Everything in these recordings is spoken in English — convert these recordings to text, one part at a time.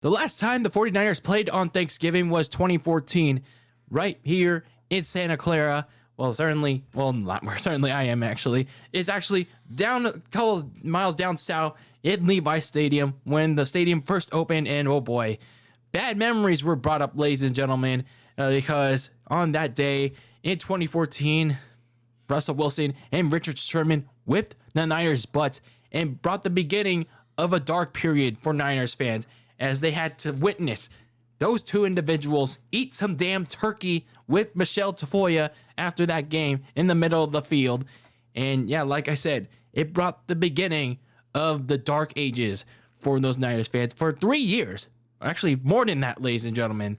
The last time the 49ers played on Thanksgiving was 2014, right here in Santa Clara. Well, not where certainly I am actually. It's actually down a couple of miles down south in Levi Stadium when the stadium first opened, and oh boy, bad memories were brought up, ladies and gentlemen, because on that day in 2014, Russell Wilson and Richard Sherman whipped the Niners' butts and brought the beginning of a dark period for Niners fans, as they had to witness those two individuals eat some damn turkey with Michelle Tafoya after that game in the middle of the field. And yeah, like I said, it brought the beginning of the dark ages for those Niners fans for 3 years. Actually, more than that, ladies and gentlemen.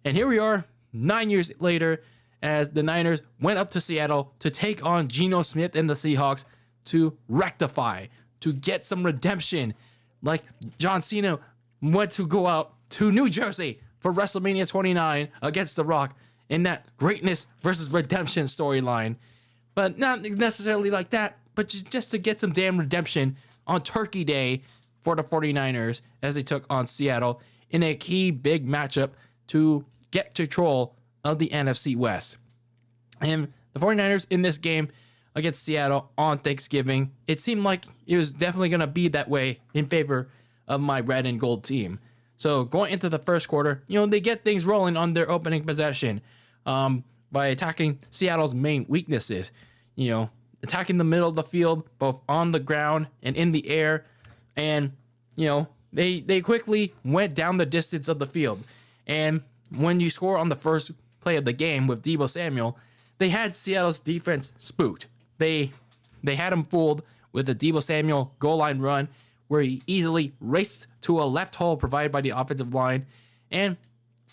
And here we are 9 years later, as the Niners went up to Seattle to take on Geno Smith and the Seahawks to rectify, to get some redemption. Like John Cena went to go out to New Jersey for WrestleMania 29 against The Rock in that greatness versus redemption storyline. But not necessarily like that, but just to get some damn redemption on Turkey Day for the 49ers as they took on Seattle in a key big matchup to get control of the NFC West. And the 49ers in this game against Seattle on Thanksgiving, it seemed like it was definitely going to be that way in favor of my red and gold team. So going into the first quarter, they get things rolling on their opening possession by attacking Seattle's main weaknesses. Attacking the middle of the field, both on the ground and in the air. And, they quickly went down the distance of the field. And when you score on the first play of the game with Deebo Samuel, they had Seattle's defense spooked. They had him fooled with a Deebo Samuel goal line run where he easily raced to a left hole provided by the offensive line. And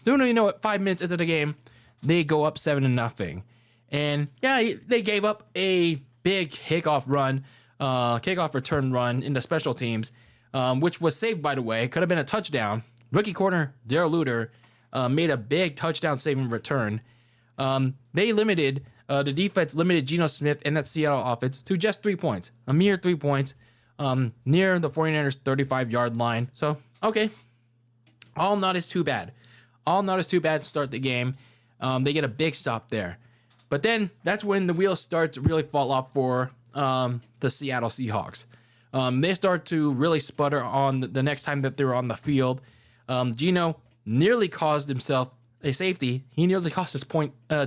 soon you know it, 5 minutes into the game, they go up 7-0. And yeah, they gave up a big kickoff return run in the special teams, which was saved, by the way. It could have been a touchdown. Rookie corner Darrell Luter made a big touchdown saving return. The defense limited Geno Smith and that Seattle offense to just 3 points, a mere 3 points, near the 49ers 35-yard line. So, okay, all not as too bad. To start the game. They get a big stop there. But then that's when the wheels start to really fall off for the Seattle Seahawks. They start to really sputter on the next time that they were on the field. Geno nearly caused himself a safety. He nearly cost his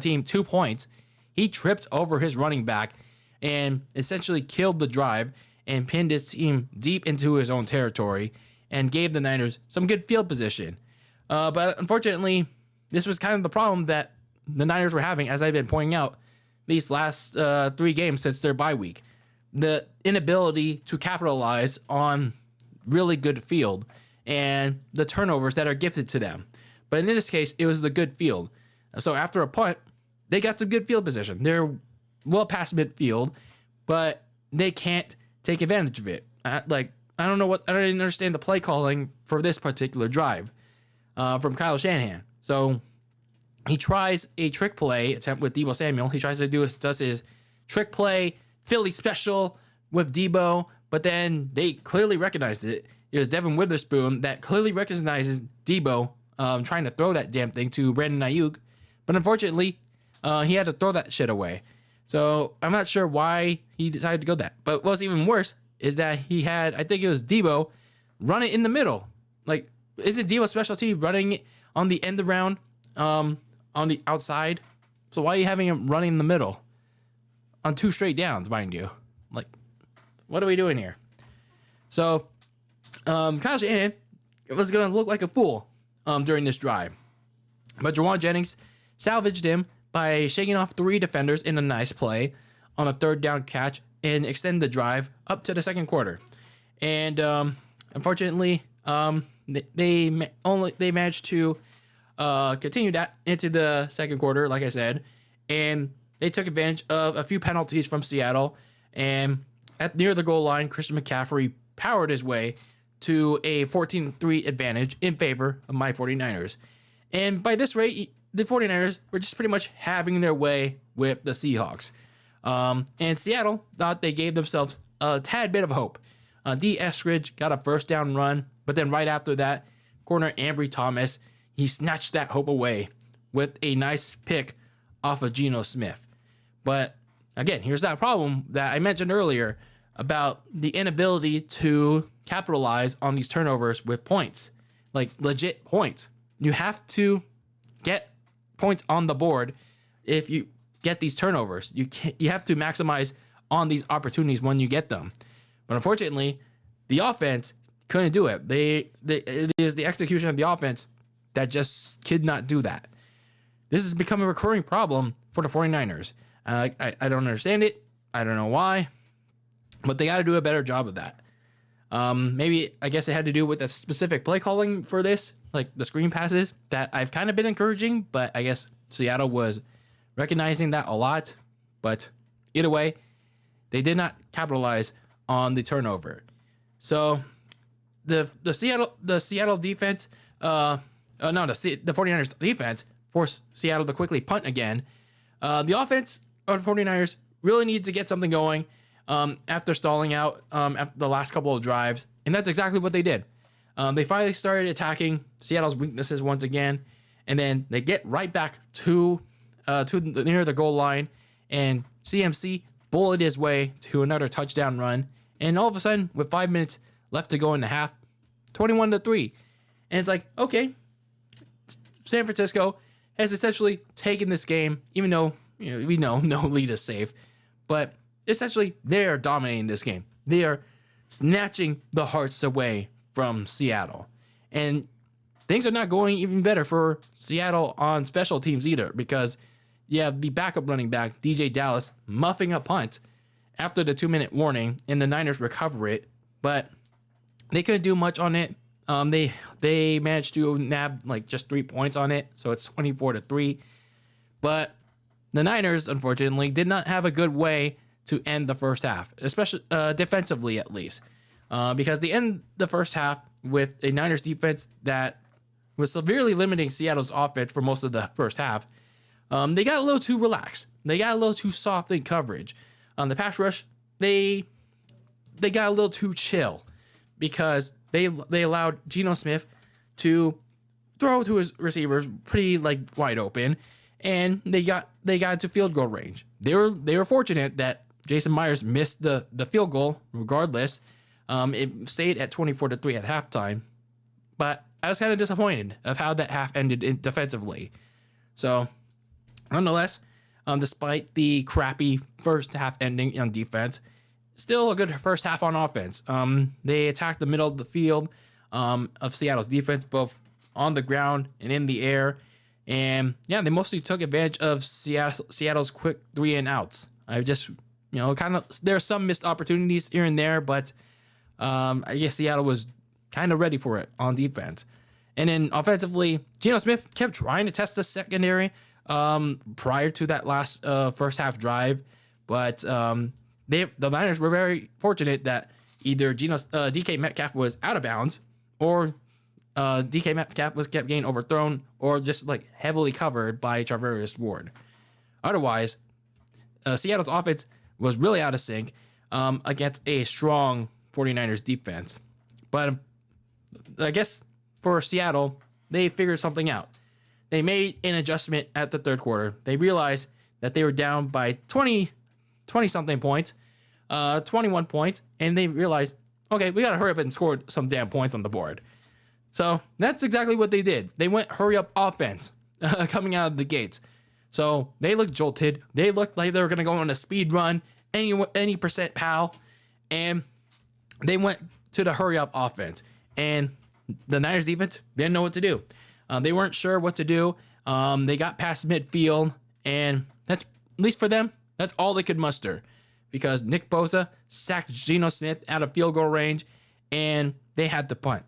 team 2 points. He tripped over his running back and essentially killed the drive and pinned his team deep into his own territory and gave the Niners some good field position. But unfortunately, this was kind of the problem that the Niners were having, as I've been pointing out, these last 3 games since their bye week. The inability to capitalize on really good field and the turnovers that are gifted to them. But in this case, it was the good field. So after a punt, they got some good field position. They're well past midfield, but they can't take advantage of it. I didn't understand the play calling for this particular drive from Kyle Shanahan. So he tries a trick play attempt with Deebo Samuel. He tries to does his trick play, Philly special with Deebo, but then they clearly recognized it. It was Devin Witherspoon that clearly recognizes Deebo trying to throw that damn thing to Brandon Ayuk, but unfortunately, he had to throw that shit away. So I'm not sure why he decided to go that. But what's even worse is that he had, I think it was Deebo, run it in the middle. Like, isn't Deebo's specialty running it on the end around, on the outside? So why are you having him running in the middle? On 2 straight downs, mind you. Like, what are we doing here? So, Kyle Shanahan was going to look like a fool during this drive. But Jawan Jennings salvaged him by shaking off 3 defenders in a nice play on a 3rd down catch and extend the drive up to the second quarter. And unfortunately, they managed to continue that into the second quarter, like I said, and they took advantage of a few penalties from Seattle. And near the goal line, Christian McCaffrey powered his way to a 14-3 advantage in favor of my 49ers. And by this rate, the 49ers were just pretty much having their way with the Seahawks. And Seattle thought they gave themselves a tad bit of hope. D. Eskridge got a first down run, but then right after that, corner Ambry Thomas, he snatched that hope away with a nice pick off of Geno Smith. But again, here's that problem that I mentioned earlier about the inability to capitalize on these turnovers with points, like legit points. You have to get points on the board if you get these turnovers. You have to maximize on these opportunities when you get them. But unfortunately, the offense couldn't do it. It is the execution of the offense that just could not do that. This has become a recurring problem for the 49ers. I don't understand it. I don't know why, but they got to do a better job of that. Maybe, I guess it had to do with the specific play calling for this, like the screen passes that I've kind of been encouraging, but I guess Seattle was recognizing that a lot. But either way, they did not capitalize on the turnover. So the Seattle defense, the 49ers defense forced Seattle to quickly punt again. The offense of the 49ers really need to get something going after stalling out after the last couple of drives, and that's exactly what they did. They finally started attacking Seattle's weaknesses once again, and then they get right back to near the goal line, and CMC bulleted his way to another touchdown run, and all of a sudden, with 5 minutes left to go in the half, 21-3, and it's like, okay, San Francisco has essentially taken this game, even though we know no lead is safe, but essentially they are dominating this game. They are snatching the hearts away from Seattle, and things are not going even better for Seattle on special teams either, because you have the backup running back DJ Dallas muffing a punt after the 2-minute warning, and the Niners recover it, but they couldn't do much on it. They managed to nab like just 3 points on it, so it's 24-3. But the Niners, unfortunately, did not have a good way to end the first half, especially defensively at least, because they end the first half with a Niners defense that was severely limiting Seattle's offense for most of the first half. They got a little too relaxed. They got a little too soft in coverage. On the pass rush, they got a little too chill because they allowed Geno Smith to throw to his receivers pretty like wide open, and they got to field goal range. They were fortunate that Jason Myers missed the field goal regardless. It stayed at 24-3 at halftime, but I was kind of disappointed of how that half ended defensively. So, nonetheless, despite the crappy first half ending on defense, still a good first half on offense. They attacked the middle of the field of Seattle's defense, both on the ground and in the air. And yeah, they mostly took advantage of Seattle's quick 3-and-outs. I just, there are some missed opportunities here and there, but I guess Seattle was kind of ready for it on defense. And then offensively, Geno Smith kept trying to test the secondary prior to that last first half drive, but the Niners were very fortunate that either DK Metcalf was out of bounds, or DK Metcalf was kept getting overthrown, or just like heavily covered by Charvarius Ward. Otherwise, Seattle's offense was really out of sync against a strong 49ers defense. But I guess for Seattle, they figured something out. They made an adjustment at the third quarter. They realized that they were down by 20-something points, 21 points, and they realized, okay, we got to hurry up and score some damn points on the board. So that's exactly what they did. They went hurry-up offense coming out of the gates. So they looked jolted. They looked like they were going to go on a speed run, any percent pal, and they went to the hurry-up offense. And the Niners defense didn't know what to do. They weren't sure what to do. They got past midfield, and that's, at least for them, that's all they could muster, because Nick Bosa sacked Geno Smith out of field goal range, and they had to punt.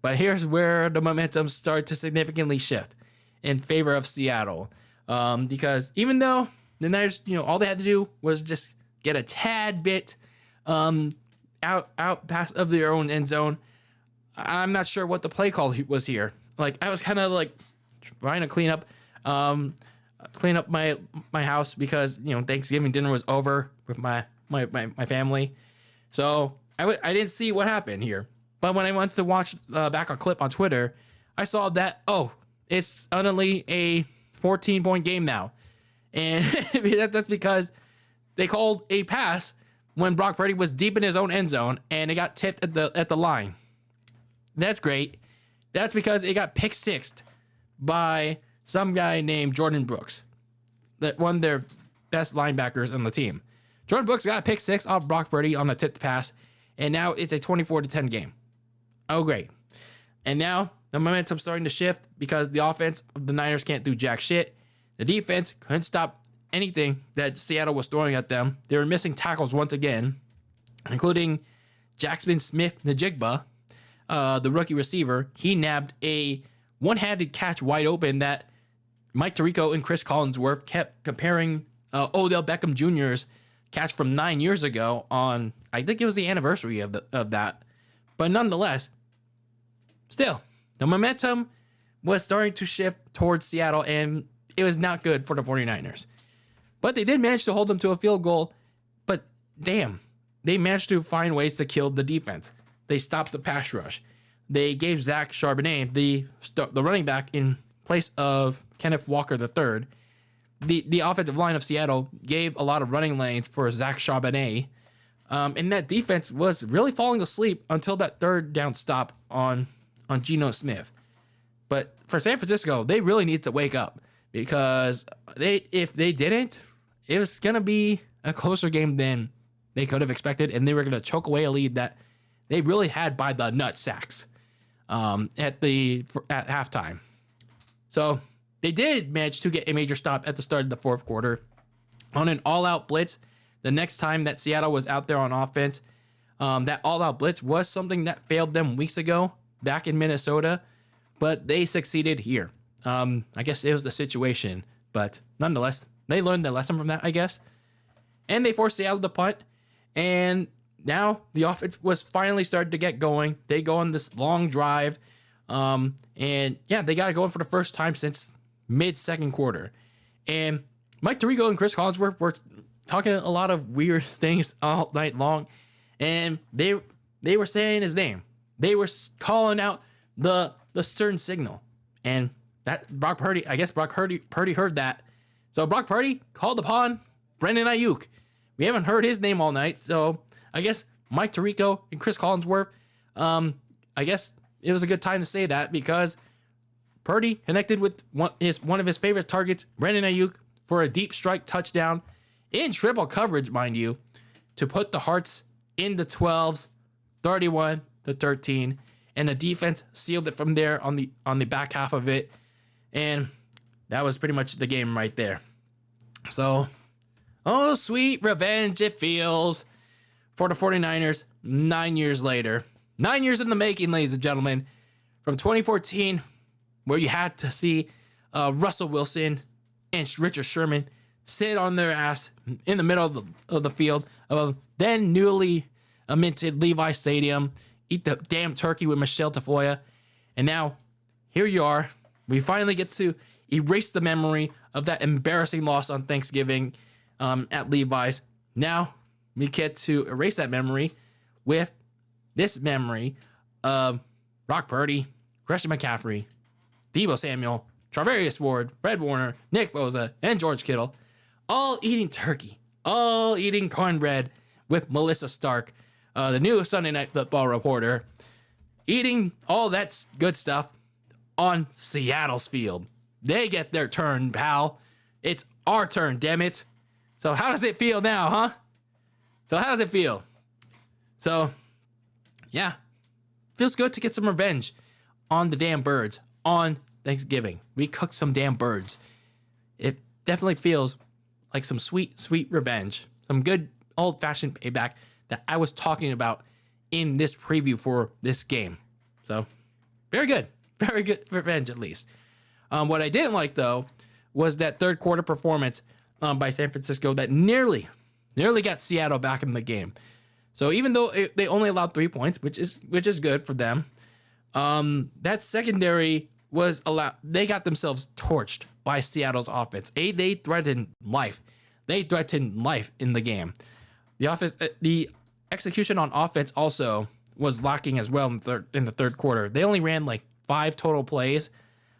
But here's where the momentum started to significantly shift in favor of Seattle, because even though the Niners, all they had to do was just get a tad bit out past of their own end zone, I'm not sure what the play call was here. Like, I was kind of like trying to clean up my house because Thanksgiving dinner was over with my family, so I didn't see what happened here. But when I went to watch back a clip on Twitter, I saw that, oh, it's suddenly a 14-point game now. And that's because they called a pass when Brock Purdy was deep in his own end zone and it got tipped at the line. That's great. That's because it got pick sixed by some guy named Jordan Brooks, that one of their best linebackers on the team. Jordan Brooks got a pick six off Brock Purdy on the tipped pass, and now it's a 24-10 game. Oh, great. And now the momentum's starting to shift because the offense of the Niners can't do jack shit. The defense couldn't stop anything that Seattle was throwing at them. They were missing tackles once again, including Jackson Smith-Njigba, the rookie receiver. He nabbed a one-handed catch wide open that Mike Tirico and Chris Collinsworth kept comparing Odell Beckham Jr.'s catch from 9 years ago on, I think it was the anniversary of that. But nonetheless, still, the momentum was starting to shift towards Seattle, and it was not good for the 49ers. But they did manage to hold them to a field goal. But damn, they managed to find ways to kill the defense. They stopped the pass rush. They gave Zach Charbonnet, the running back, in place of Kenneth Walker III. The offensive line of Seattle gave a lot of running lanes for Zach Charbonnet. And that defense was really falling asleep until that third down stop on Geno Smith. But for San Francisco, they really need to wake up, because if they didn't, it was going to be a closer game than they could have expected, and they were going to choke away a lead that they really had by the nut sacks at halftime. So they did manage to get a major stop at the start of the fourth quarter on an all-out blitz. The next time that Seattle was out there on offense, that all-out blitz was something that failed them weeks ago back in Minnesota, but they succeeded here. I guess it was the situation, but nonetheless, they learned their lesson from that, I guess. And they forced Seattle to punt, and now the offense was finally starting to get going. They go on this long drive, and yeah, they got it going for the first time since mid-second quarter. And Mike Tirico and Chris Collinsworth were talking a lot of weird things all night long, and they were saying his name. They were calling out the certain signal, and that Brock Purdy, I guess Brock Purdy heard that. So Brock Purdy called upon Brandon Ayuk. We haven't heard his name all night, so I guess Mike Tirico and Chris Collinsworth, I guess it was a good time to say that, because Purdy connected with one of his favorite targets, Brandon Ayuk, for a deep strike touchdown in triple coverage, mind you, to put the Hearts in the 12s, 31-13, and the defense sealed it from there on the back half of it, and that was pretty much the game right there. So, oh, sweet revenge it feels for the 49ers 9 years later. 9 years in the making, ladies and gentlemen. From 2014, where you had to see Russell Wilson and Richard Sherman sit on their ass in the middle of the field of then newly minted Levi Stadium, eat the damn turkey with Michelle Tafoya, and now here you are. We finally get to erase the memory of that embarrassing loss on Thanksgiving at Levi's. Now we get to erase that memory with this memory of Brock Purdy, Christian McCaffrey, Deebo Samuel, Charvarius Ward, Fred Warner, Nick Bosa, and George Kittle, all eating turkey, all eating cornbread with Melissa Stark, the new Sunday Night Football reporter, eating all that good stuff on Seattle's field. They get their turn, pal. It's our turn, damn it. So how does it feel now, huh? So how does it feel? So, yeah. Feels good to get some revenge on the damn birds on Thanksgiving. We cooked some damn birds. It definitely feels like some sweet, sweet revenge. Some good old-fashioned payback that I was talking about in this preview for this game. So, very good. Very good revenge, at least. What I didn't like, though, was that third quarter performance by San Francisco that nearly got Seattle back in the game. So even though they only allowed 3 points, which is good for them, that secondary was allowed. They got themselves torched by Seattle's offense. They threatened life. They threatened life in the game. The execution on offense also was lacking as well in the third quarter. They only ran like 5 total plays.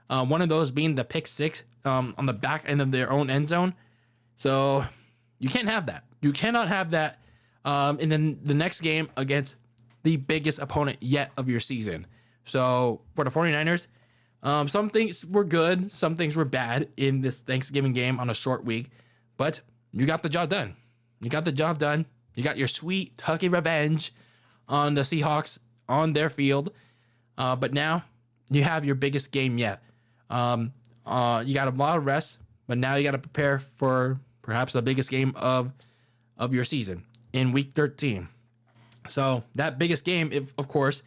One of those being the pick 6 on the back end of their own end zone. So you can't have that. You cannot have that in the next game against the biggest opponent yet of your season. So for the 49ers, some things were good, some things were bad in this Thanksgiving game on a short week, but you got the job done. You got the job done. You got your sweet Tucky revenge on the Seahawks on their field. But now you have your biggest game yet. You got a lot of rest, but now you got to prepare for perhaps the biggest game of your season in week 13. So that biggest game, of course,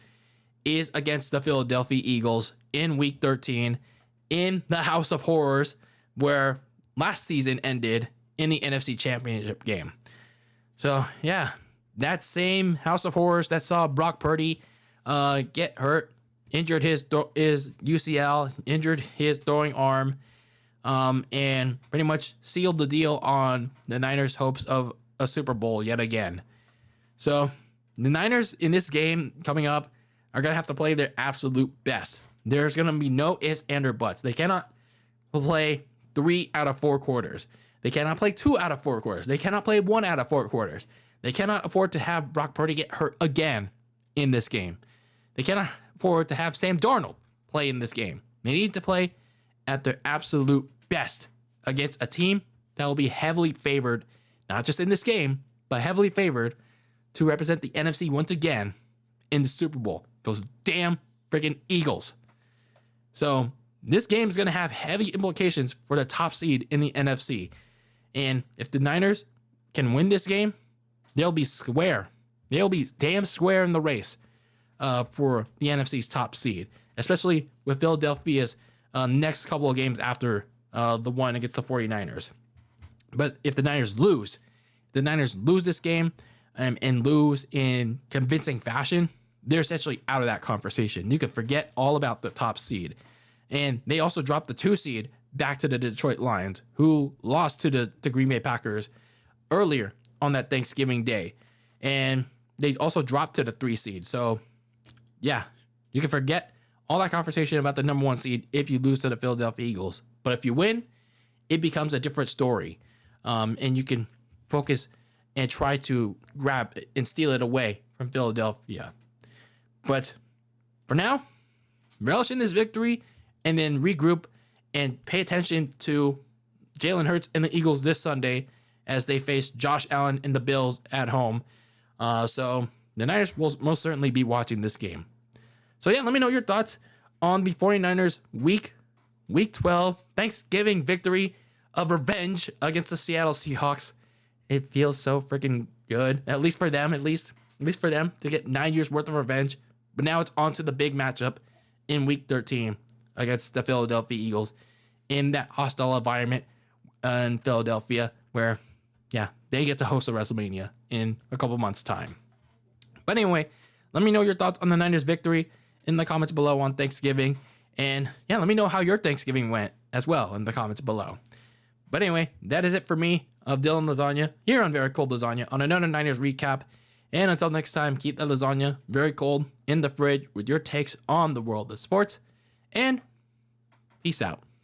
is against the Philadelphia Eagles in week 13 in the House of Horrors, where last season ended in the NFC Championship game. So yeah, that same House of Horrors that saw Brock Purdy get hurt, injured his UCL, injured his throwing arm, and pretty much sealed the deal on the Niners' hopes of a Super Bowl yet again. So the Niners in this game coming up are going to have to play their absolute best. There's going to be no ifs and or buts. They cannot play 3 out of 4 quarters. They cannot play 2 out of 4 quarters. They cannot play 1 out of 4 quarters. They cannot afford to have Brock Purdy get hurt again in this game. They cannot afford to have Sam Darnold play in this game. They need to play at their absolute best against a team that will be heavily favored, not just in this game, but heavily favored to represent the NFC once again in the Super Bowl. Those damn freaking Eagles. So this game is going to have heavy implications for the top seed in the NFC. And if the Niners can win this game, they'll be square. They'll be damn square in the race for the NFC's top seed, especially with Philadelphia's next couple of games after the one against the 49ers. But if the Niners lose this game and lose in convincing fashion, they're essentially out of that conversation. You can forget all about the top seed. And they also dropped the 2 seed back to the Detroit Lions, who lost to the Green Bay Packers earlier on that Thanksgiving Day. And they also dropped to the 3 seed. So, yeah, you can forget all that conversation about the number 1 seed if you lose to the Philadelphia Eagles. But if you win, it becomes a different story. And you can focus and try to grab it and steal it away from Philadelphia. But for now, relish in this victory and then regroup and pay attention to Jalen Hurts and the Eagles this Sunday as they face Josh Allen and the Bills at home. So the Niners will most certainly be watching this game. So yeah, let me know your thoughts on the 49ers week 12 Thanksgiving victory of revenge against the Seattle Seahawks. It feels so freaking good, at least for them, at least for them to get 9 years worth of revenge. But now it's on to the big matchup in week 13 against the Philadelphia Eagles in that hostile environment in Philadelphia where, yeah, they get to host a WrestleMania in a couple months' time. But anyway, let me know your thoughts on the Niners victory in the comments below on Thanksgiving. And yeah, let me know how your Thanksgiving went as well in the comments below. But anyway, that is it for me of Dylan Lasagna here on Very Cold Lasagna on another Niners recap. And until next time, keep that lasagna very cold in the fridge with your takes on the world of sports. And peace out.